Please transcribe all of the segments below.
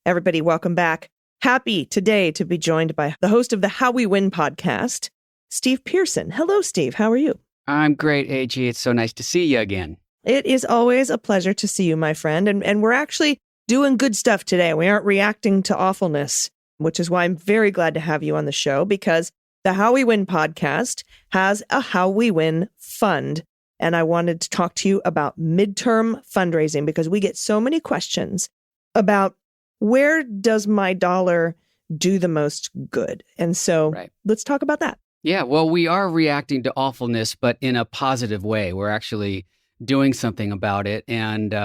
Everybody, welcome back. Happy today to be joined by the host of the How We Win podcast, Steve Pearson. Hello, Steve. How are you? I'm great, AG. It's so nice to see you again. It is always a pleasure to see you, my friend. And we're actually doing good stuff today. We aren't reacting to awfulness, which is why I'm very glad to have you on the show, because the How We Win podcast has a How We Win fund. And I wanted to talk to you about midterm fundraising because we get so many questions about where does my dollar do the most good? And so Let's talk about that. Yeah, well, we are reacting to awfulness, but in a positive way. We're actually doing something about it and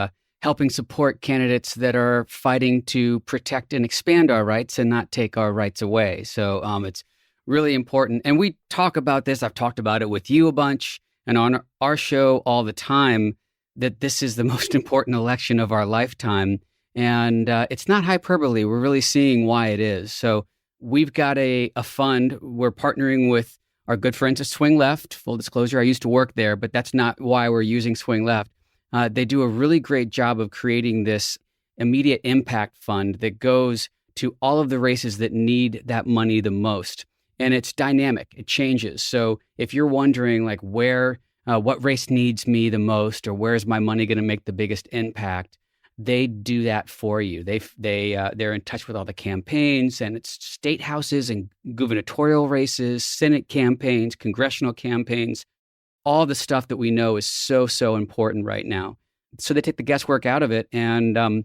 helping support candidates that are fighting to protect and expand our rights and not take our rights away. So it's really important. And we talk about this. I've talked about it with you a bunch and on our show all the time, that this is the most important election of our lifetime. And it's not hyperbole. We're really seeing why it is. So we've got a fund. We're partnering with our good friends at Swing Left. Full disclosure, I used to work there, but that's not why we're using Swing Left. They do a really great job of creating this immediate impact fund that goes to all of the races that need that money the most. And it's dynamic. It changes. So if you're wondering like what race needs me the most, or where's my money going to make the biggest impact, they do that for you. They're in touch with all the campaigns, and it's state houses and gubernatorial races, Senate campaigns, congressional campaigns, all the stuff that we know is so important right now. So they take the guesswork out of it. And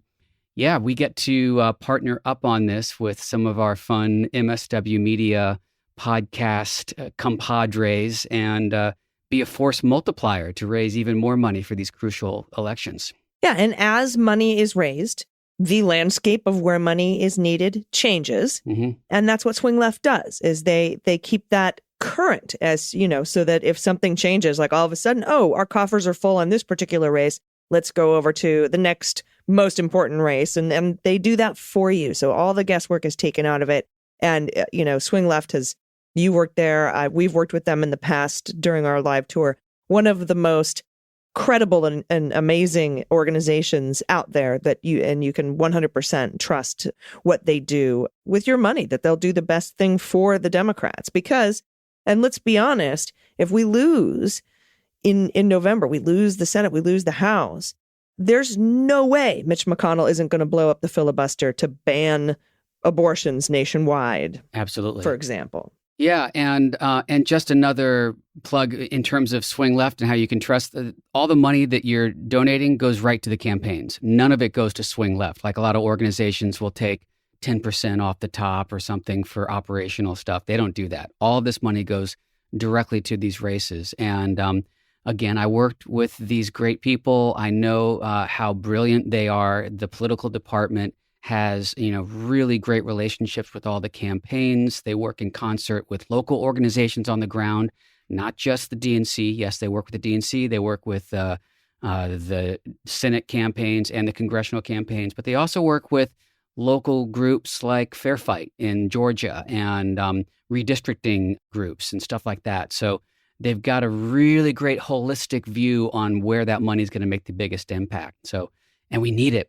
we get to partner up on this with some of our fun MSW Media podcast compadres and be a force multiplier to raise even more money for these crucial elections. Yeah, and as money is raised, the landscape of where money is needed changes. Mm-hmm. And that's what Swing Left does, is they keep that current, as you know, so that if something changes, like all of a sudden, our coffers are full on this particular race, let's go over to the next most important race. And they do that for you. So all the guesswork is taken out of it. And, Swing Left you worked there. We've worked with them in the past during our live tour. One of the most credible and amazing organizations out there that you can 100% trust what they do with your money, that they'll do the best thing for the Democrats. Because, and let's be honest, if we lose in November, we lose the Senate, we lose the House, there's no way Mitch McConnell isn't going to blow up the filibuster to ban abortions nationwide. Absolutely. For example. Yeah, and just another plug in terms of Swing Left and how you can trust all the money that you're donating goes right to the campaigns. None of it goes to Swing Left. Like a lot of organizations will take 10% off the top or something for operational stuff. They don't do that. All of this money goes directly to these races. And again, I worked with these great people. I know how brilliant they are. The political department has, really great relationships with all the campaigns. They work in concert with local organizations on the ground, not just the DNC. Yes, they work with the DNC. They work with the Senate campaigns and the congressional campaigns, but they also work with local groups like Fair Fight in Georgia and redistricting groups and stuff like that. So they've got a really great holistic view on where that money is going to make the biggest impact. So, and we need it.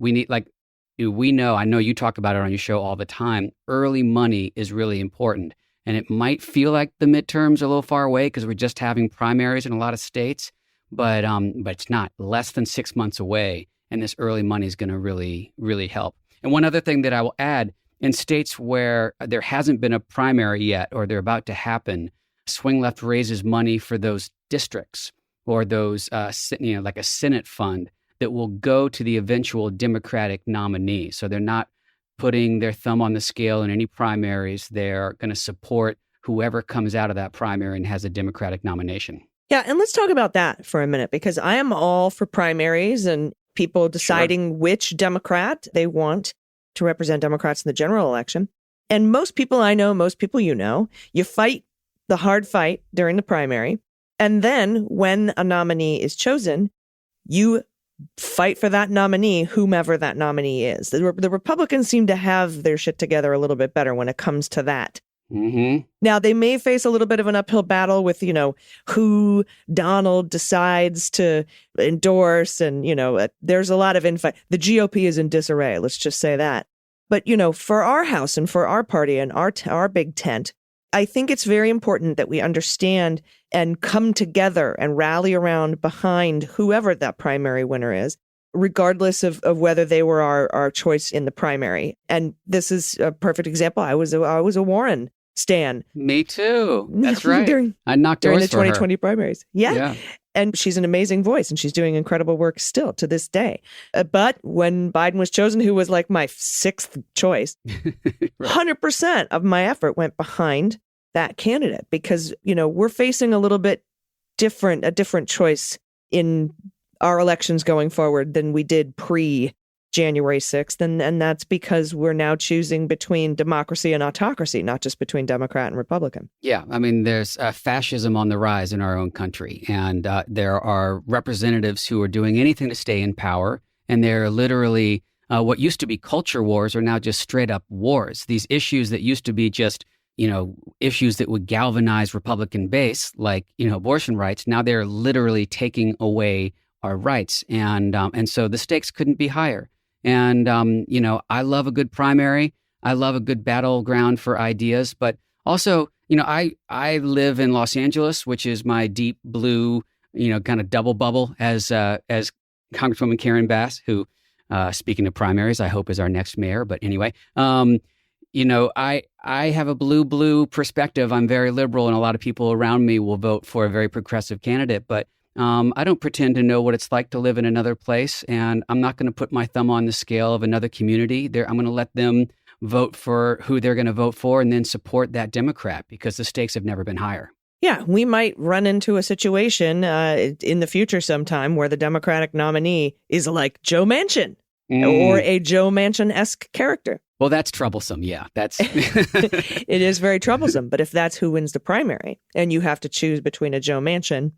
I know you talk about it on your show all the time. Early money is really important. And it might feel like the midterms are a little far away because we're just having primaries in a lot of states, but it's not. Less than 6 months away. And this early money is going to really, really help. And one other thing that I will add, in states where there hasn't been a primary yet or they're about to happen, Swing Left raises money for those districts or those, like a Senate fund that will go to the eventual Democratic nominee. So they're not putting their thumb on the scale in any primaries. They're going to support whoever comes out of that primary and has a Democratic nomination. Yeah, and let's talk about that for a minute, because I am all for primaries and people deciding which Democrat they want to represent Democrats in the general election. And most people I know, most people you fight the hard fight during the primary. And then when a nominee is chosen, you fight for that nominee, whomever that nominee is. The Republicans seem to have their shit together a little bit better when it comes to that. Mm-hmm. Now, they may face a little bit of an uphill battle with, who Donald decides to endorse. And, there's a lot of infight. The GOP is in disarray. Let's just say that. But, for our house and for our party and our big tent, I think it's very important that we understand and come together and rally around behind whoever that primary winner is, regardless of whether they were our choice in the primary. And this is a perfect example. I was a Warren stan. Me too. That's right. I knocked during doors the 2020 primaries. Yeah. And she's an amazing voice, and she's doing incredible work still to this day. But when Biden was chosen, who was like my sixth choice, 100% of my effort went behind that candidate because, we're facing a little bit a different choice in our elections going forward than we did pre-January 6th. And that's because we're now choosing between democracy and autocracy, not just between Democrat and Republican. Yeah. I mean, there's fascism on the rise in our own country. And there are representatives who are doing anything to stay in power. And they're literally what used to be culture wars are now just straight up wars. These issues that used to be just issues that would galvanize Republican base, like, abortion rights. Now they're literally taking away our rights. And so the stakes couldn't be higher. And, I love a good primary. I love a good battleground for ideas. But also, I live in Los Angeles, which is my deep blue, kind of double bubble as Congresswoman Karen Bass, who, speaking of primaries, I hope is our next mayor. But anyway, I have a blue perspective. I'm very liberal, and a lot of people around me will vote for a very progressive candidate. But I don't pretend to know what it's like to live in another place, and I'm not going to put my thumb on the scale of another community. I'm going to let them vote for who they're going to vote for and then support that Democrat because the stakes have never been higher. Yeah, we might run into a situation in the future sometime where the Democratic nominee is like Joe Manchin or a Joe Manchin-esque character. Well, that's troublesome. Yeah, that's it is very troublesome. But if that's who wins the primary and you have to choose between a Joe Manchin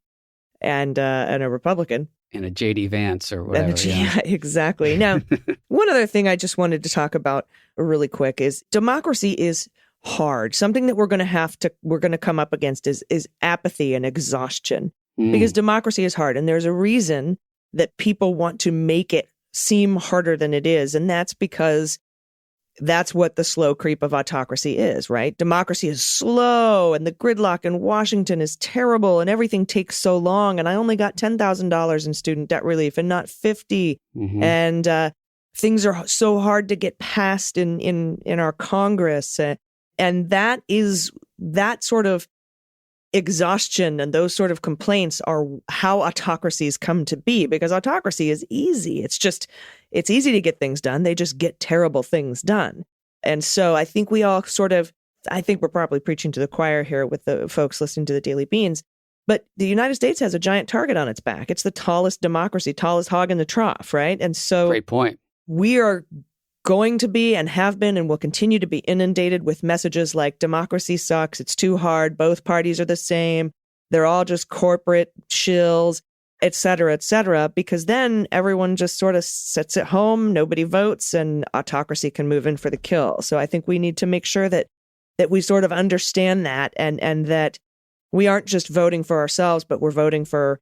and a Republican. And a J.D. Vance or whatever. Yeah, exactly. Now, one other thing I just wanted to talk about really quick is democracy is hard. Something that we're going to come up against is apathy and exhaustion because democracy is hard. And there's a reason that people want to make it seem harder than it is. And that's because that's what the slow creep of autocracy is, right? Democracy is slow and the gridlock in Washington is terrible and everything takes so long. And I only got $10,000 in student debt relief and not 50. Mm-hmm. And things are so hard to get passed in our Congress. And that sort of exhaustion and those sort of complaints are how autocracies come to be, because autocracy is easy. It's easy to get things done. They just get terrible things done. And so I think we're probably preaching to the choir here with the folks listening to the Daily Beans, but the United States has a giant target on its back. It's the tallest democracy, tallest hog in the trough, right? And so great point. We are going to be and have been and will continue to be inundated with messages like democracy sucks, it's too hard, both parties are the same, they're all just corporate shills, et cetera, because then everyone just sort of sits at home, nobody votes, and autocracy can move in for the kill. So I think we need to make sure that we sort of understand that and that we aren't just voting for ourselves, but we're voting for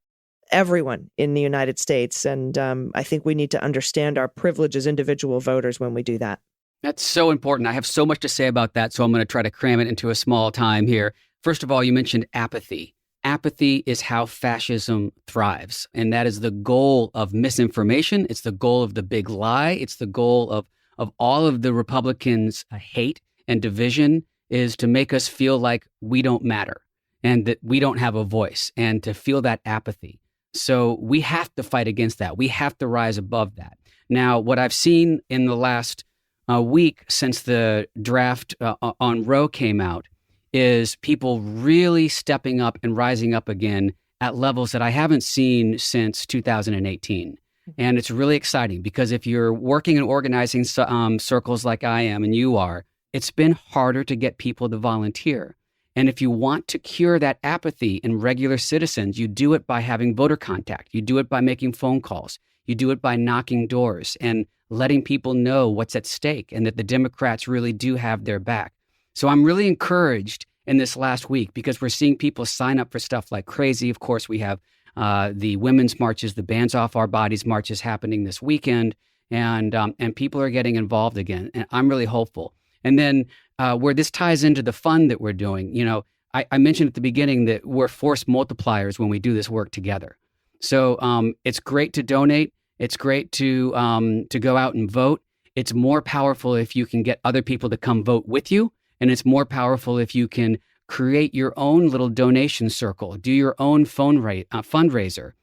everyone in the United States. And I think we need to understand our privilege as individual voters when we do that. That's so important. I have so much to say about that, so I'm going to try to cram it into a small time here. First of all, you mentioned apathy. Apathy is how fascism thrives. And that is the goal of misinformation. It's the goal of the big lie. It's the goal of all of the Republicans' hate and division, is to make us feel like we don't matter and that we don't have a voice, and to feel that apathy. So we have to fight against that. We have to rise above that. Now, what I've seen in the last week since the draft on Roe came out is people really stepping up and rising up again at levels that I haven't seen since 2018. And it's really exciting because if you're working in organizing circles like I am and you are, it's been harder to get people to volunteer. And if you want to cure that apathy in regular citizens, you do it by having voter contact. You do it by making phone calls. You do it by knocking doors and letting people know what's at stake and that the Democrats really do have their back. So I'm really encouraged in this last week because we're seeing people sign up for stuff like crazy. Of course, we have the women's marches, the Bands Off Our Bodies marches happening this weekend. and people are getting involved again. And I'm really hopeful. And then where this ties into the fund that we're doing, I mentioned at the beginning that we're force multipliers when we do this work together. So it's great to donate. It's great to go out and vote. It's more powerful if you can get other people to come vote with you. And it's more powerful if you can create your own little donation circle, do your own fundraiser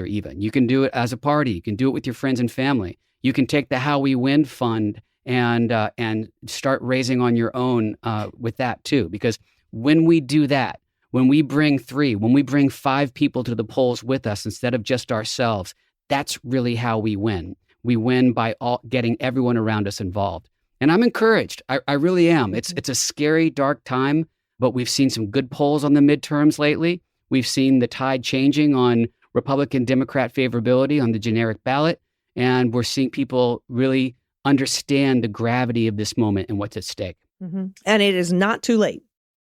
even. You can do it as a party. You can do it with your friends and family. You can take the How We Win fund and start raising on your own with that too. Because when we do that, when we bring 5 people to the polls with us instead of just ourselves, that's really how we win. We win by getting everyone around us involved. And I'm encouraged. I really am. It's a scary, dark time, but we've seen some good polls on the midterms lately. We've seen the tide changing on Republican-Democrat favorability on the generic ballot, and we're seeing people really understand the gravity of this moment and what's at stake. Mm-hmm. And it is not too late.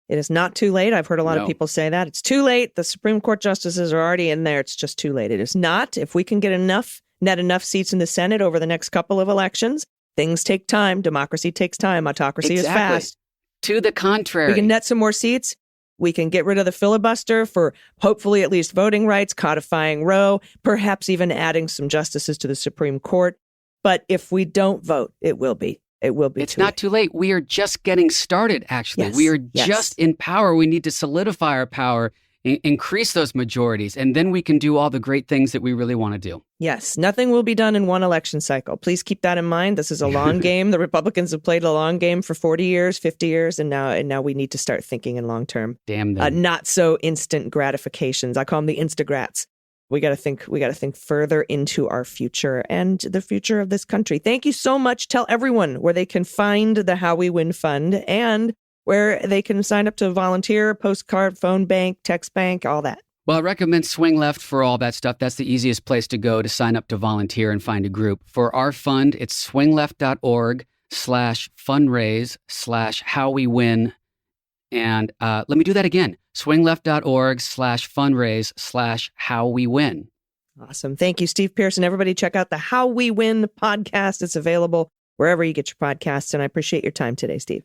It is not too late. I've heard a lot of people say that. It's too late. The Supreme Court justices are already in there. It's just too late. It is not. If we can get net enough seats in the Senate over the next couple of elections, things take time. Democracy takes time. Autocracy is fast. To the contrary. We can net some more seats. We can get rid of the filibuster for hopefully at least voting rights, codifying Roe, perhaps even adding some justices to the Supreme Court. But if we don't vote, it will be. It will be. It's not too late. We are just getting started, actually. Yes, we are just in power. We need to solidify our power, increase those majorities, and then we can do all the great things that we really want to do. Yes, nothing will be done in one election cycle. Please keep that in mind. This is a long game. The Republicans have played a long game for 40 years, 50 years, and now we need to start thinking in long term. Damn them. Not so instant gratifications. I call them the Instagrats. We got to think further into our future and the future of this country. Thank you so much. Tell everyone where they can find the How We Win Fund and where they can sign up to volunteer, postcard, phone bank, text bank, all that. Well, I recommend Swing Left for all that stuff. That's the easiest place to go to sign up to volunteer and find a group. For our fund, it's swingleft.org/fundraise/howwewin. And let me do that again. swingleft.org/fundraise/howwewin. Awesome. Thank you, Steve Pearson. Everybody check out the How We Win podcast. It's available wherever you get your podcasts. And I appreciate your time today, Steve.